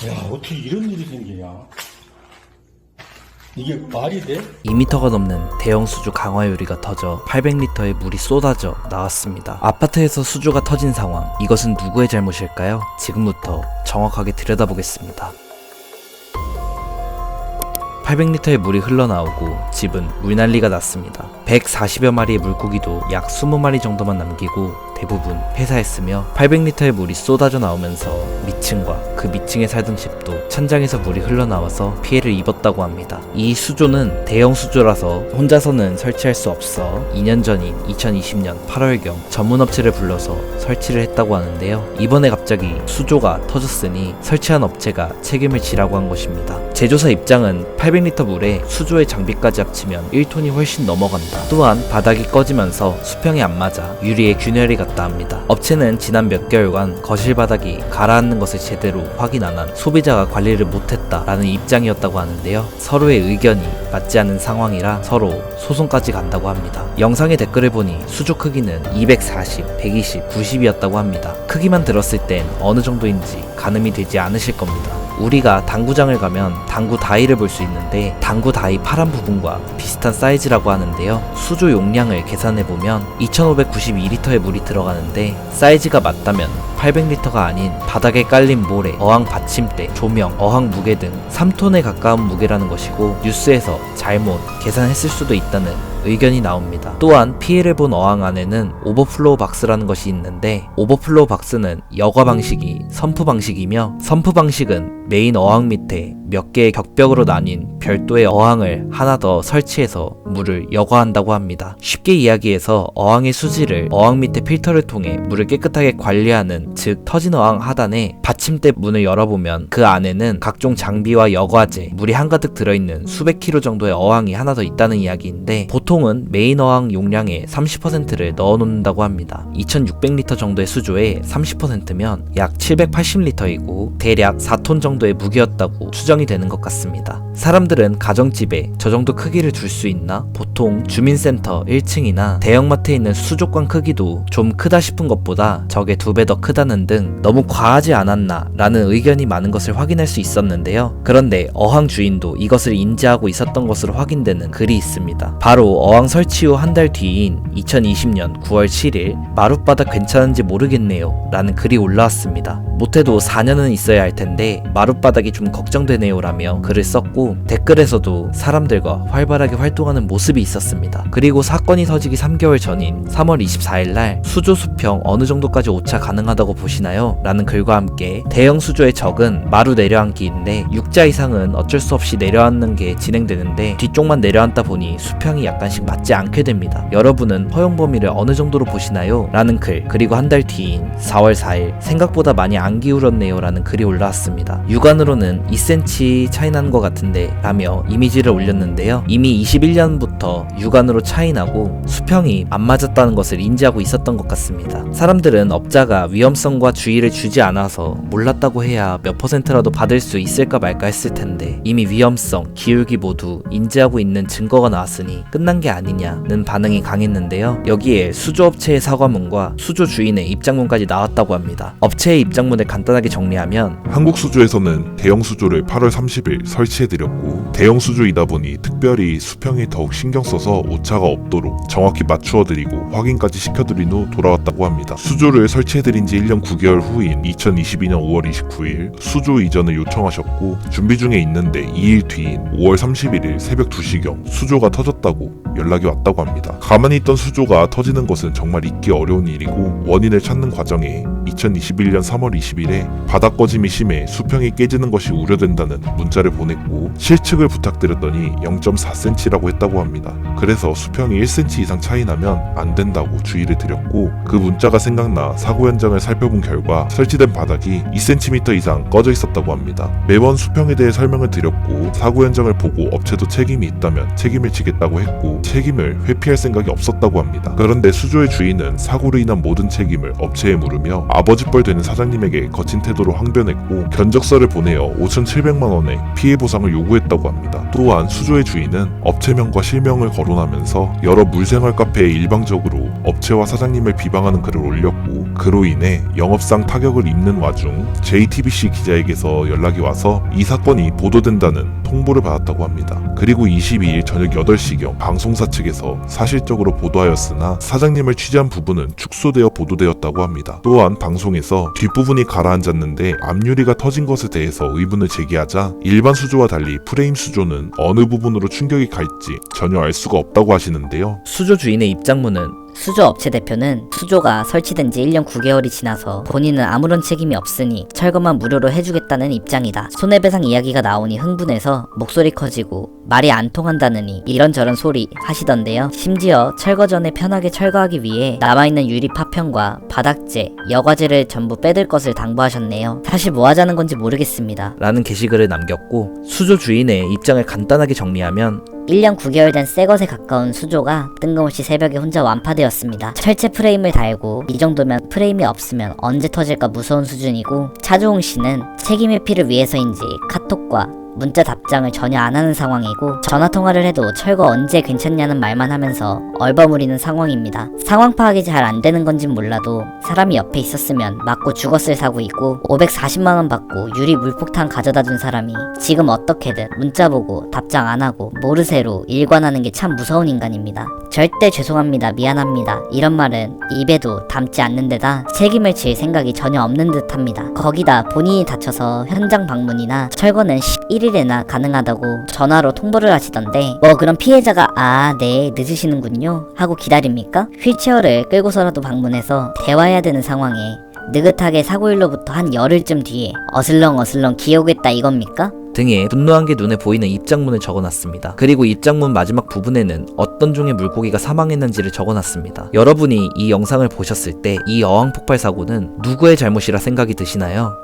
야, 어떻게 이런 일이 생기냐? 이게 말이 돼? 2m가 넘는 대형 수조 강화 유리가 터져 800리터의 물이 쏟아져 나왔습니다. 아파트에서 수조가 터진 상황, 이것은 누구의 잘못일까요? 지금부터 정확하게 들여다보겠습니다. 800리터의 물이 흘러나오고 집은 물난리가 났습니다. 140여 마리의 물고기도 약 20마리 정도만 남기고 대부분 폐사했으며 800리터의 물이 쏟아져 나오면서 미층과 그 미층에 살던 집도 천장에서 물이 흘러나와서 피해를 입었다고 합니다. 이 수조는 대형 수조라서 혼자서는 설치할 수 없어 2년 전인 2020년 8월경 전문업체를 불러서 설치를 했다고 하는데요. 이번에 갑자기 수조가 터졌으니 설치한 업체가 책임을 지라고 한 것입니다. 제조사 입장은 800리터 물에 수조의 장비까지 합치면 1톤이 훨씬 넘어간다. 또한 바닥이 꺼지면서 수평이 안 맞아 유리에 균열이 갔다 합니다. 업체는 지난 몇 개월간 거실 바닥이 가라앉는 것을 제대로 확인 안 한 소비자가 관리를 못했다라는 입장이었다고 하는데요. 서로의 의견이 맞지 않는 상황이라 서로 소송까지 간다고 합니다. 영상의 댓글을 보니 수조 크기는 240, 120, 90이었다고 합니다. 크기만 들었을 땐 어느 정도인지 가늠이 되지 않으실 겁니다. 우리가 당구장을 가면 당구 다이를 볼 수 있는데 당구 다이 파란 부분과 비슷한 사이즈라고 하는데요. 수조 용량을 계산해보면 2592리터의 물이 들어가는데 사이즈가 맞다면 800리터가 아닌 바닥에 깔린 모래, 어항 받침대, 조명, 어항 무게 등 3톤에 가까운 무게라는 것이고 뉴스에서 잘못 계산했을 수도 있다는 의견이 나옵니다. 또한 피해를 본 어항 안에는 오버플로우 박스라는 것이 있는데 오버플로우 박스는 여과 방식이 선프 방식이며 선프 방식은 메인 어항 밑에 몇 개의 격벽으로 나뉜 별도의 어항을 하나 더 설치해서 물을 여과한다고 합니다. 쉽게 이야기해서 어항의 수지를 어항 밑에 필터를 통해 물을 깨끗하게 관리하는, 즉 터진 어항 하단에 받침대 문을 열어보면 그 안에는 각종 장비와 여과제, 물이 한가득 들어있는 수백 킬로 정도의 어항이 하나 더 있다는 이야기인데 보통은 메인 어항 용량의 30%를 넣어놓는다고 합니다. 2600리터 정도의 수조의 30%면 약 780리터이고 대략 4톤 정도의 무게였다고 추정이 되는 것 같습니다. 사람들은 가정집에 저 정도 크기를 둘 수 있나? 보통 주민센터 1층이나 대형마트에 있는 수족관 크기도 좀 크다 싶은 것보다 저게 2배 더 크다는 등 너무 과하지 않았나 라는 의견이 많은 것을 확인할 수 있었는데요. 그런데 어항 주인도 이것을 인지하고 있었던 것으로 확인되는 글이 있습니다. 바로 어항 설치 후 한 달 뒤인 2020년 9월 7일 마룻바닥 괜찮은지 모르겠네요 라는 글이 올라왔습니다. 못해도 4년은 있어야 할 텐데 마룻바닥이 좀 걱정되네요 라며 글을 썼고 댓글에서도 사람들과 활발하게 활동하는 모습이 있었습니다. 그리고 사건이 터지기 3개월 전인 3월 24일 날 수조 수평 어느 정도까지 오차 가능하다고 보시나요? 라는 글과 함께 대형 수조의 적은 마루 내려앉기인데 6자 이상은 어쩔 수 없이 내려앉는 게 진행되는데 뒤쪽만 내려앉다 보니 수평이 약간씩 맞지 않게 됩니다. 여러분은 허용 범위를 어느 정도로 보시나요? 라는 글, 그리고 한 달 뒤인 4월 4일 생각보다 많이 안 기울었네요 라는 글이 올라왔습니다. 육안으로는 2cm 차이 나는 것 같은데 라며 이미지를 올렸는데요. 이미 21년부터 육안으로 차이 나고 수평이 안 맞았다는 것을 인지하고 있었던 것 같습니다. 사람들은 업자가 위험성과 주의를 주지 않아서 몰랐다고 해야 몇 %라도 받을 수 있을까 말까 했을 텐데 이미 위험성, 기울기 모두 인지하고 있는 증거가 나왔으니 끝난 게 아니냐는 반응이 강했는데요. 여기에 수조업체의 사과문과 수조 주인의 입장문까지 나왔다고 합니다. 업체의 입장문을 간단하게 정리하면 한국수조에서는 대형 수조를 8월 30일 설치해드렸고 대형 수조이다 보니 특별히 수평에 더욱 신경 써서 오차가 없도록 정확히 맞추어드리고 확인까지 시켜드린 후 돌아왔다고 합니다. 수조를 설치해드린 지 1년 9개월 후인 2022년 5월 29일 수조 이전을 요청하셨고 준비 중에 있는데 2일 뒤인 5월 31일 새벽 2시경 수조가 터졌다고 연락이 왔다고 합니다. 가만히 있던 수조가 터지는 것은 정말 잊기 어려운 일이고 원인을 찾는 과정에 2021년 3월 20일에 바닥 꺼짐이 심해 수평이 깨지는 것이 우려된다는 문자를 보냈고 실측을 부탁드렸더니 0.4cm라고 했다고 합니다. 그래서 수평이 1cm 이상 차이 나면 안 된다고 주의를 드렸고 그 문자가 생각나 사고 현장을 살펴본 결과 설치된 바닥이 2cm 이상 꺼져 있었다고 합니다. 매번 수평에 대해 설명을 드렸고 사고 현장을 보고 업체도 책임이 있다면 책임을 지겠다고 했고 책임을 회피할 생각이 없었다고 합니다. 그런데 수조의 주인은 사고로 인한 모든 책임을 업체에 물으며 아버지뻘 되는 사장님에게 거친 태도로 항변했고 견적서를 문자를 보내어 5,700만 원의 피해 보상을 요구했다고 합니다. 또한 수조의 주인은 업체명과 실명을 거론하면서 여러 물생활 카페에 일방적으로 업체와 사장님을 비방하는 글을 올렸고, 그로 인해 영업상 타격을 입는 와중 JTBC 기자에게서 연락이 와서 이 사건이 보도된다는 통보를 받았다고 합니다. 그리고 22일 저녁 8시경 방송사 측에서 사실적으로 보도하였으나 사장님을 취재한 부분은 축소되어 보도되었다고 합니다. 또한 방송에서 뒷부분이 가라앉았는데 앞유리가 터진 것에 대해서 의문을 제기하자 일반 수조와 달리 프레임 수조는 어느 부분으로 충격이 갈지 전혀 알 수가 없다고 하시는데요. 수조 주인의 입장문은 수조 업체 대표는 수조가 설치된 지 1년 9개월이 지나서 본인은 아무런 책임이 없으니 철거만 무료로 해주겠다는 입장이다. 손해배상 이야기가 나오니 흥분해서 목소리 커지고 말이 안 통한다느니 이런저런 소리 하시던데요. 심지어 철거 전에 편하게 철거하기 위해 남아있는 유리 파편과 바닥재, 여과재를 전부 빼들 것을 당부하셨네요. 사실 뭐 하자는 건지 모르겠습니다. 라는 게시글을 남겼고, 수조 주인의 입장을 간단하게 정리하면 1년 9개월 된 새것에 가까운 수조가 뜬금없이 새벽에 혼자 완파되었습니다. 철제 프레임을 달고 이 정도면 프레임이 없으면 언제 터질까 무서운 수준이고, 차주홍 씨는 책임의 피를 위해서인지 카톡과 문자 답장을 전혀 안 하는 상황이고, 전화통화를 해도 철거 언제 괜찮냐는 말만 하면서 얼버무리는 상황입니다. 상황 파악이 잘 안 되는 건진 몰라도 사람이 옆에 있었으면 맞고 죽었을 사고이고, 540만원 받고 유리 물폭탄 가져다 준 사람이 지금 어떻게든 문자 보고 답장 안 하고 모르쇠로 일관하는 게 참 무서운 인간입니다. 절대 죄송합니다, 미안합니다 이런 말은 입에도 담지 않는 데다 책임을 질 생각이 전혀 없는 듯 합니다. 거기다 본인이 다쳐서 현장 방문이나 철거는 11일에나 가능하다고 전화로 통보를 하시던데, 뭐 그럼 피해자가 네 늦으시는군요 하고 기다립니까? 휠체어를 끌고서라도 방문해서 대화해야 되는 상황에 느긋하게 사고일로부터 한 열흘쯤 뒤에 어슬렁어슬렁 기어오겠다 이겁니까? 등에 분노한 게 눈에 보이는 입장문을 적어놨습니다. 그리고 입장문 마지막 부분에는 어떤 종의 물고기가 사망했는지를 적어놨습니다. 여러분이 이 영상을 보셨을 때 이 어항 폭발 사고는 누구의 잘못이라 생각이 드시나요?